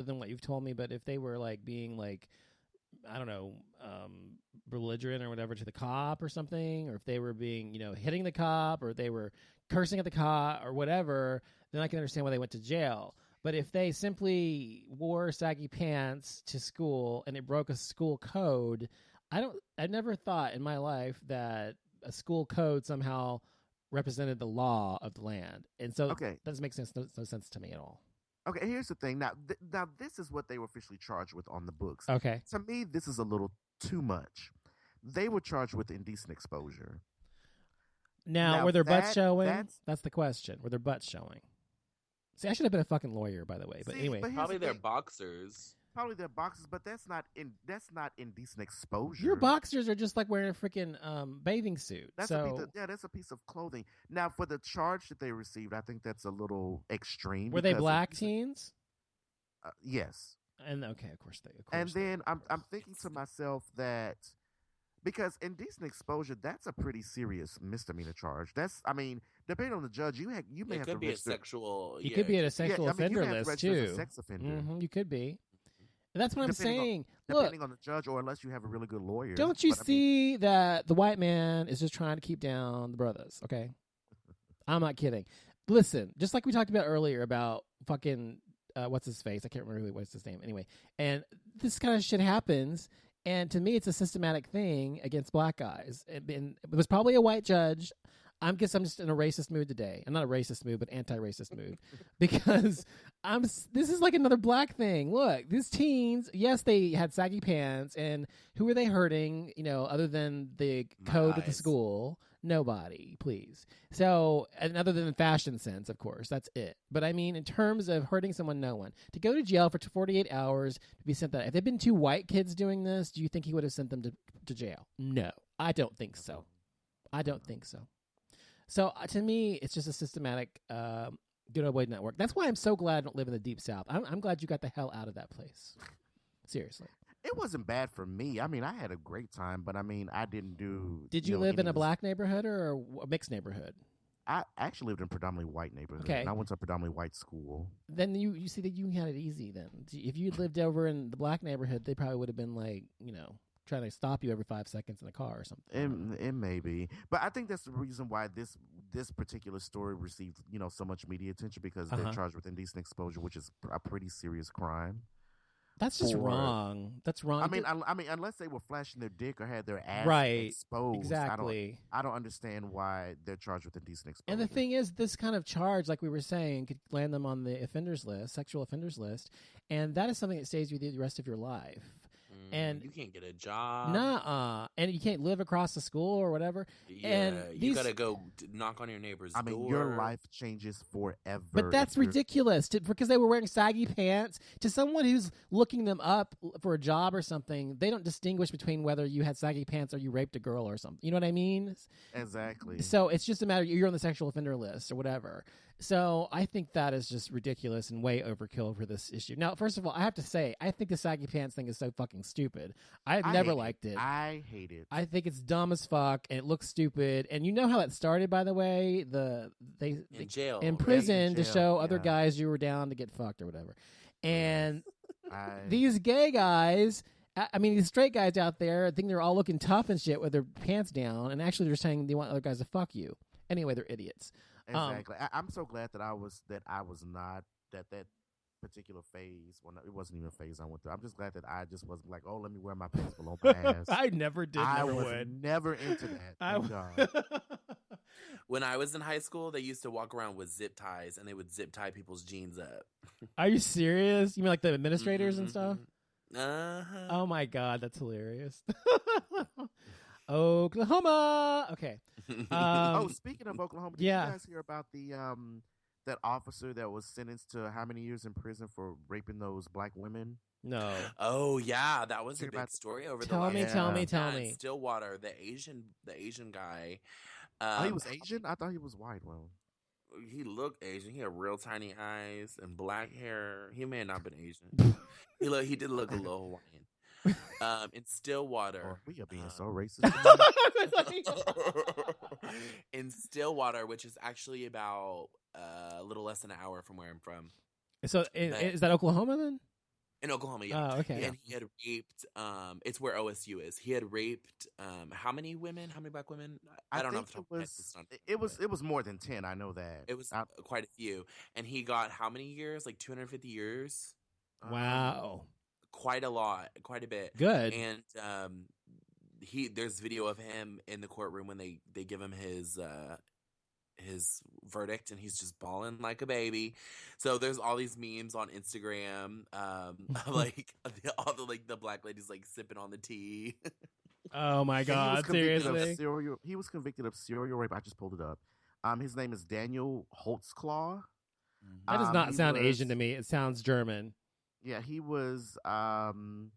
than what you've told me, but if they were like being like, I don't know, belligerent or whatever to the cop or something, or if they were being, hitting the cop, or they were cursing at the cop or whatever, then I can understand why they went to jail. But if they simply wore saggy pants to school and it broke a school code, I never thought in my life that a school code somehow represented the law of the land. And so that doesn't make no sense to me at all. Okay, here's the thing. Now, this is what they were officially charged with on the books. Okay. To me, this is a little too much. They were charged with indecent exposure. Now were their butts showing? That's the question. Were their butts showing? See, I should have been a fucking lawyer, by the way. But anyway, probably they're boxers. Probably they're boxers, but that's not indecent exposure. Your boxers are just like wearing a freaking bathing suit. That's a piece of clothing. Now, for the charge that they received, I think that's a little extreme. Were they black teens? Yes. And okay, of course. And then I'm thinking to myself that because indecent exposure, that's a pretty serious misdemeanor charge. Depending on the judge, you may have to be a sexual. You could be at a sexual offender list too. As a sex offender. Mm-hmm, you could be. And that's what I'm saying. Depending on the judge, or unless you have a really good lawyer. Don't you see that the white man is just trying to keep down the brothers? Okay, I'm not kidding. Listen, just like we talked about earlier about fucking what's his face? I can't remember what's his name. Anyway, and this kind of shit happens. And to me, it's a systematic thing against black guys. And it was probably a white judge. I guess I'm just in a racist mood today. I'm not a racist mood, but anti-racist mood. Because this is like another black thing. Look, these teens, yes, they had saggy pants. And who are they hurting, other than the code at the school? Nobody, please. So, and other than the fashion sense, of course, that's it. But I mean, in terms of hurting someone, no one. To go to jail for 48 hours to be sent that. If they'd been two white kids doing this, do you think he would have sent them to jail? No, I don't think so. So to me, it's just a systematic good old boy network. That's why I'm so glad I don't live in the Deep South. I'm glad you got the hell out of that place. Seriously. It wasn't bad for me. I mean, I had a great time, but I mean, I didn't do... Did you live in a black neighborhood or a mixed neighborhood? I actually lived in a predominantly white neighborhood. Okay. And I went to a predominantly white school. Then you see that you had it easy then. If you lived over in the black neighborhood, they probably would have been like, trying to stop you every 5 seconds in a car or something. It may be. But I think that's the reason why this particular story received, so much media attention, because they're charged with indecent exposure, which is a pretty serious crime. That's just wrong. That's wrong. I mean, unless they were flashing their dick or had their ass exposed. Exactly. I don't understand why they're charged with indecent exposure. And the thing is, this kind of charge, like we were saying, could land them on the offenders list, sexual offenders list, and that is something that stays with you the rest of your life. And you can't get a job. Nah, and you can't live across the school or whatever. Yeah, and you gotta go knock on your neighbor's door. I mean, your life changes forever. But that's ridiculous because they were wearing saggy pants. To someone who's looking them up for a job or something, they don't distinguish between whether you had saggy pants or you raped a girl or something. You know what I mean? Exactly. So it's just a matter you're on the sexual offender list or whatever. So I think that is just ridiculous and way overkill for this issue. Now, first of all, I have to say, I think the saggy pants thing is so fucking stupid. I've never liked it. I hate it. I think it's dumb as fuck and it looks stupid. And you know how that started, by the way? They in jail, in prison, to show other guys you were down to get fucked or whatever. And these gay guys, I mean, these straight guys out there, I think they're all looking tough and shit with their pants down. And actually, they're saying they want other guys to fuck you. Anyway, they're idiots. Exactly. I'm so glad that I was not that particular phase. Well, it wasn't even a phase I went through. I'm just glad that I just wasn't like, oh, let me wear my pants below my ass. I never did. I never was would. never into that. Thank God. When I was in high school, they used to walk around with zip ties, and they would zip tie people's jeans up. Are you serious? You mean like the administrators and stuff? Uh-huh. Oh my God, that's hilarious. Oklahoma. Okay. Speaking of Oklahoma, did you guys hear about the that officer that was sentenced to how many years in prison for raping those black women? No. Oh yeah, that was a big story over Tell me. Stillwater, the Asian guy. He was Asian? I thought he was white. Well, he looked Asian. He had real tiny eyes and black hair. He may have not been Asian. He did look a little Hawaiian. In Stillwater. We are being so racist. In Stillwater, which is actually about a little less than an hour from where I'm from. So is that Oklahoma then? In Oklahoma, yeah. Oh, okay. And he had raped, it's where OSU is. He had raped, how many women? How many black women? I don't know think off the top it of my head. was. It's not- It was more than 10. I know that. It was quite a few. And he got how many years? Like 250 years? Wow. Quite a lot, quite a bit. Good. And there's video of him in the courtroom when they give him his verdict, and he's just bawling like a baby. So there's all these memes on Instagram, like all the black ladies like sipping on the tea. Oh my God! Seriously, he was convicted of serial rape. I just pulled it up. His name is Daniel Holtzclaw. That does not sound Asian to me. It sounds German. Yeah, he was found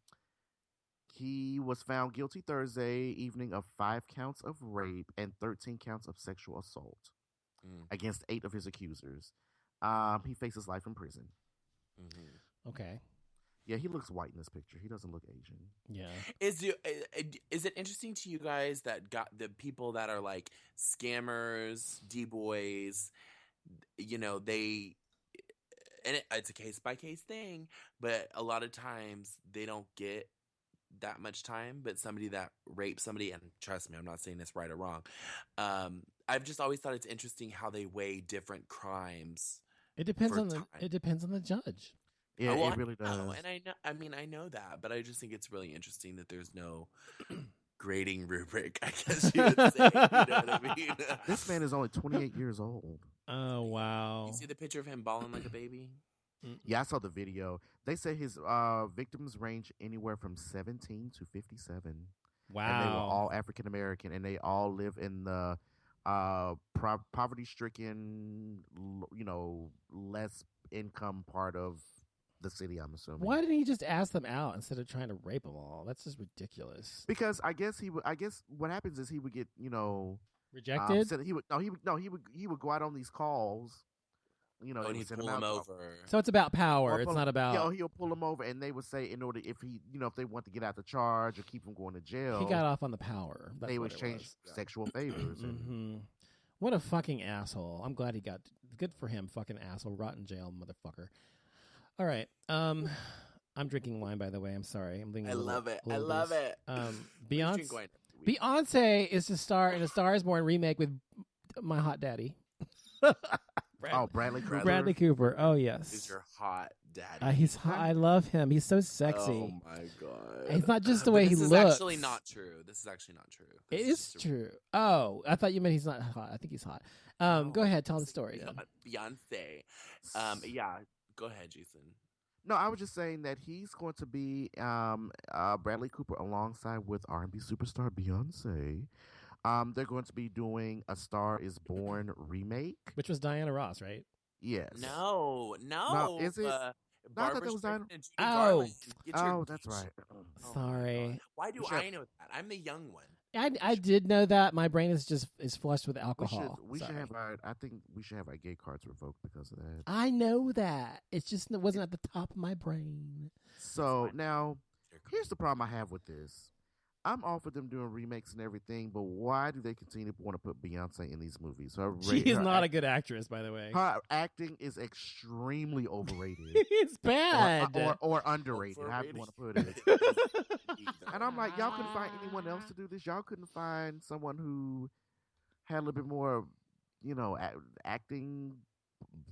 guilty Thursday evening of 5 counts of rape and 13 counts of sexual assault against 8 of his accusers. He faces life in prison. Mm-hmm. Okay. Yeah, he looks white in this picture. He doesn't look Asian. Yeah. Is it interesting to you guys that got the people that are like scammers, D-boys, it's a case by case thing, but a lot of times they don't get that much time, but somebody that rapes somebody, and trust me, I'm not saying this right or wrong. I've just always thought it's interesting how they weigh different crimes. It depends on the judge. Yeah, it really does. And I know that, but I just think it's really interesting that there's no grading rubric, I guess you would say. You know what I mean? This man is only 28 years old. Oh, wow. You see the picture of him bawling like a baby? Yeah, I saw the video. They say his victims range anywhere from 17 to 57. Wow. And they were all African American, and they all live in the poverty-stricken, less income part of the city, I'm assuming. Why didn't he just ask them out instead of trying to rape them all? That's just ridiculous. Because I guess what happens is he would get, rejected. He would go out on these calls. And he'd pull him over. So it's about power. It's not about. Yeah, he'll pull him over, and they would say in order if they want to get out the charge or keep him going to jail, he got off on the power. That's they would exchange sexual favors. Mm-hmm. What a fucking asshole! I'm glad he got good for him. Fucking asshole, rotten jail, motherfucker. All right. I'm drinking wine, by the way. I'm sorry. I love it. Beyonce is to star in A Star Is Born remake with my hot daddy. Bradley Cooper. Bradley Cooper. Oh yes. He's your hot daddy. He's hot. I love him. He's so sexy. Oh my God. It's not just the way he looks. This is actually not true. It is true. Oh, I thought you meant he's not hot. I think he's hot. Go ahead. Tell the story. Beyonce. Yeah. Go ahead, Jason. No, I was just saying that he's going to be Bradley Cooper alongside with R&B superstar Beyonce. They're going to be doing A Star Is Born remake, which was Diana Ross, right? Yes. No. Is it? I thought that was Diana. That's right. Sorry. Why do I know that? I'm the young one. I did know that. My brain is flushed with alcohol. We should have I think we should have our gay cards revoked because of that. I know that. It wasn't at the top of my brain. So now, here's the problem I have with this. I'm all for them doing remakes and everything, but why do they continue to want to put Beyonce in these movies? She is not a good actress, by the way. Her acting is extremely overrated. It's bad. Or underrated, however you want to put it. And I'm like, y'all couldn't find anyone else to do this? Y'all couldn't find someone who had a little bit more, acting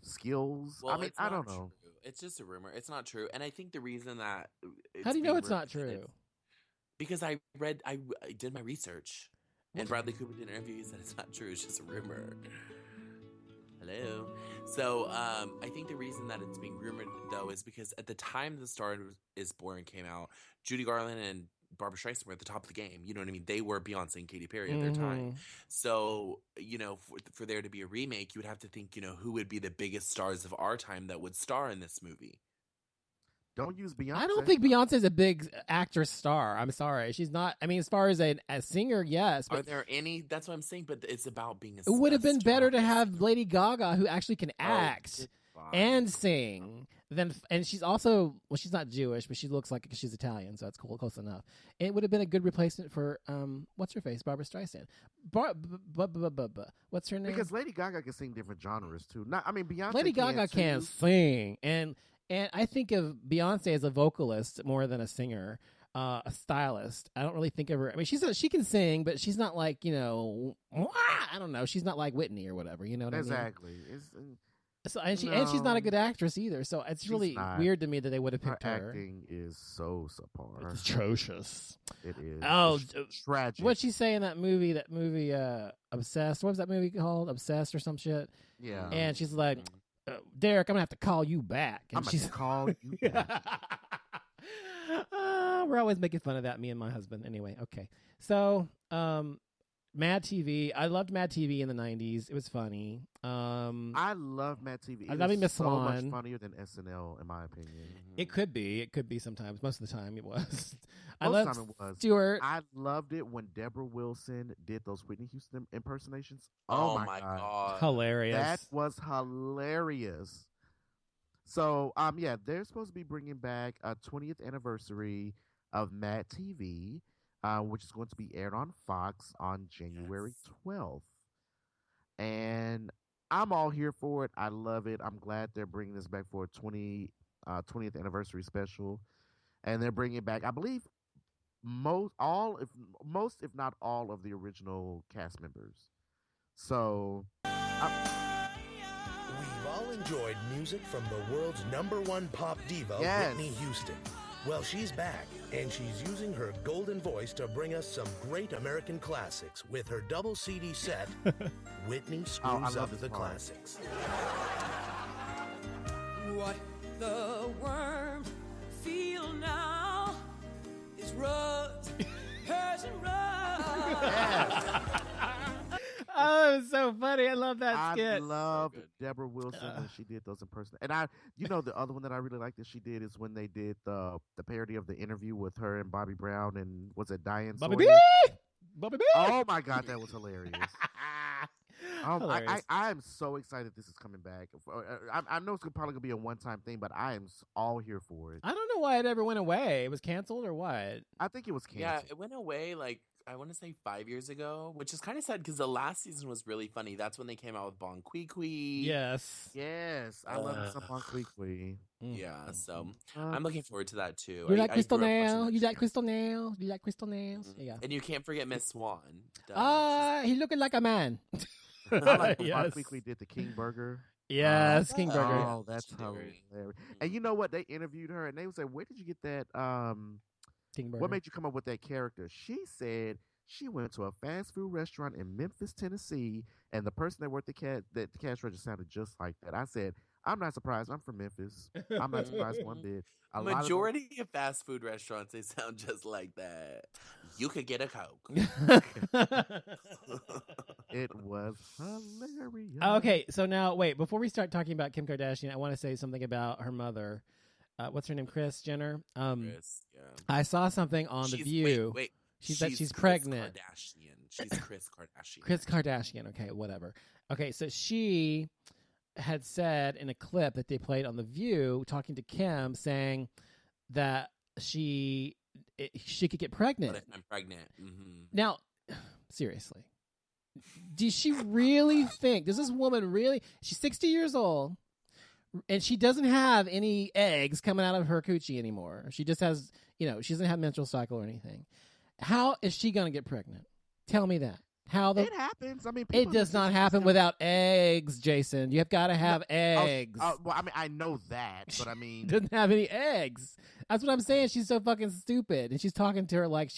skills? Well, I don't know. True. It's just a rumor. It's not true. And I think the reason that... How do you know it's not true? Because I did my research, and Bradley Cooper did an interview. He said it's not true; it's just a rumor. Hello. So I think the reason that it's being rumored though is because at the time The Star Is Born came out, Judy Garland and Barbra Streisand were at the top of the game. You know what I mean? They were Beyonce and Katy Perry at their time. So for there to be a remake, you would have to think who would be the biggest stars of our time that would star in this movie. Don't use Beyonce. I don't think Beyonce's a big actress star. I'm sorry. She's not. I mean, as far as a singer, yes. But are there any? That's what I'm saying. But it's about being a It would have been better to have Lady Gaga, who actually can act and sing. And she's also, she's not Jewish, but she looks like she's Italian, so that's cool, close enough. It would have been a good replacement for, what's her face? Barbra Streisand. What's her name? Because Lady Gaga can sing different genres, too. Beyonce Lady Gaga can sing. And And I think of Beyonce as a vocalist more than a singer, a stylist. I don't really think of her. I mean, she can sing, but she's not like, I don't know. She's not like Whitney or whatever. You know what I mean? Exactly. So, and she's not a good actress either. So it's really not. weird to me that they would have picked her. Acting is so subpar. It's atrocious. It is. Oh, it's tragic. What'd she say in that movie? Obsessed. What was that movie called? Obsessed or some shit? Yeah. And she's like, Derek, I'm gonna have to call you back. And I'm gonna call you back. We're always making fun of that, me and my husband. Anyway, okay. So, Mad TV. I loved Mad TV in the 90s. It was funny. I love Mad TV. I love Miss so Swan. much funnier than SNL, in my opinion. It could be. It could be sometimes. Most of the time, it was. I Most of loved the time it was. Stewart. I loved it when Deborah Wilson did those Whitney Houston impersonations. Oh my god. Hilarious. That was hilarious. So, yeah, they're supposed to be bringing back a 20th anniversary of Mad TV, which is going to be aired on Fox on January 12th. And I'm all here for it. I love it. I'm glad they're bringing this back for a 20th anniversary special. And they're bringing back, I believe, most if not all of the original cast members. So we've all enjoyed music from the world's #1 pop diva, yes. Whitney Houston. Well, she's back, and she's using her golden voice to bring us some great American classics with her double CD set, Whitney Screws Up the Classics. What the worms feel now is rust, hers and rust. Oh, it was so funny. I love that skit. I love Deborah Wilson when she did those impersonations. And the other one that I really like that she did is when they did the parody of The Interview with her and Bobby Brown and was it Diane Bobby Sawyer? B! Bobby B! Oh my God, that was hilarious. Hilarious. I am so excited this is coming back. I know it's probably going to be a one-time thing, but I am all here for it. I don't know why it ever went away. It was canceled or what? I think it was canceled. Yeah, it went away like I want to say 5 years ago, which is kind of sad because the last season was really funny. That's when they came out with Bon Qui Qui. Yes. Yes, I love some Bon Qui Qui. Yeah, so I'm looking forward to that too. You like Crystal I grew up watching Nail? that You like show. Crystal Nails? You like Crystal Nails? Mhm. Yeah. And you can't forget Miss Swan. Duh. He looking like a man. I like when Bon Yes. Qui Qui did the King Burger. Yes, King Burger. Oh, that's She did great. hilarious. And you know what? They interviewed her and they would say, where did you get that? King Burger. What made you come up with that character? She said she went to a fast food restaurant in Memphis, Tennessee, and the person that worked the cash register sounded just like that. I said, I'm not surprised. I'm from Memphis. I'm not surprised one bit. A lot of them- Majority of fast food restaurants, they sound just like that. You could get a Coke. It was hilarious. Okay, so now wait. Before we start talking about Kim Kardashian, I want to say something about her mother. What's her name? Kris Jenner. Chris, yeah. I saw something on The View. Wait. She's Kris pregnant. Kardashian. She's Kris Kardashian. Kris Kardashian. Okay, whatever. Okay, so she had said in a clip that they played on The View, talking to Kim, saying that she could get pregnant. What if I'm pregnant? Mm-hmm. Now, seriously, does she really think? Does this woman really? She's 60 years old, and she doesn't have any eggs coming out of her coochie anymore. She just has, she doesn't have menstrual cycle or anything. How is she gonna get pregnant? Tell me that. It happens. I mean, It people does not happen without eggs, Jason. You've got to have eggs. Well, I mean, I know that, but I mean, Doesn't have any eggs. That's what I'm saying. She's so fucking stupid, and she's talking to her like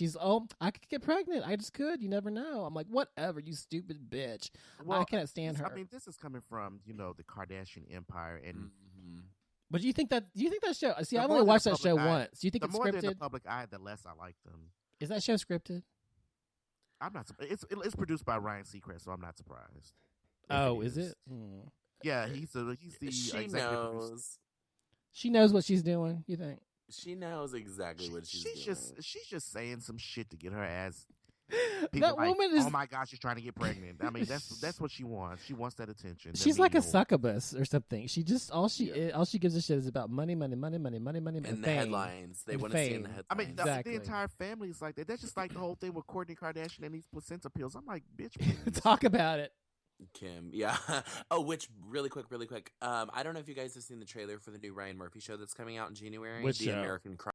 I could get pregnant. I just could. You never know. I'm like, whatever, you stupid bitch. I cannot stand her. I mean, this is coming from the Kardashian empire, and But do you think that show? See, the I've more only than watched the that show public eye- once. Do you think the it's more they're in the scripted? public eye, the less I like them. Is that show scripted? I'm not. It's produced by Ryan Seacrest, so I'm not surprised. Oh, is it? Hmm. Yeah, he's the She executive producer. knows. She knows what she's doing. You think? She knows exactly what she's doing. She's just saying some shit to get her ass. That woman is. Oh my gosh, she's trying to get pregnant. I mean, that's what she wants. She wants that attention. She's like a succubus or something. She just all she gives a shit is about money, and and the fame. headlines. They And want to see in fame. the headlines. I mean, Exactly. the entire family is like that. That's just like the whole thing with Kourtney Kardashian and these placenta pills. I'm like, bitch, please. Talk about it. Kim, yeah. Oh, which really quick. I don't know if you guys have seen the trailer for the new Ryan Murphy show that's coming out in January. Which The show? American Crime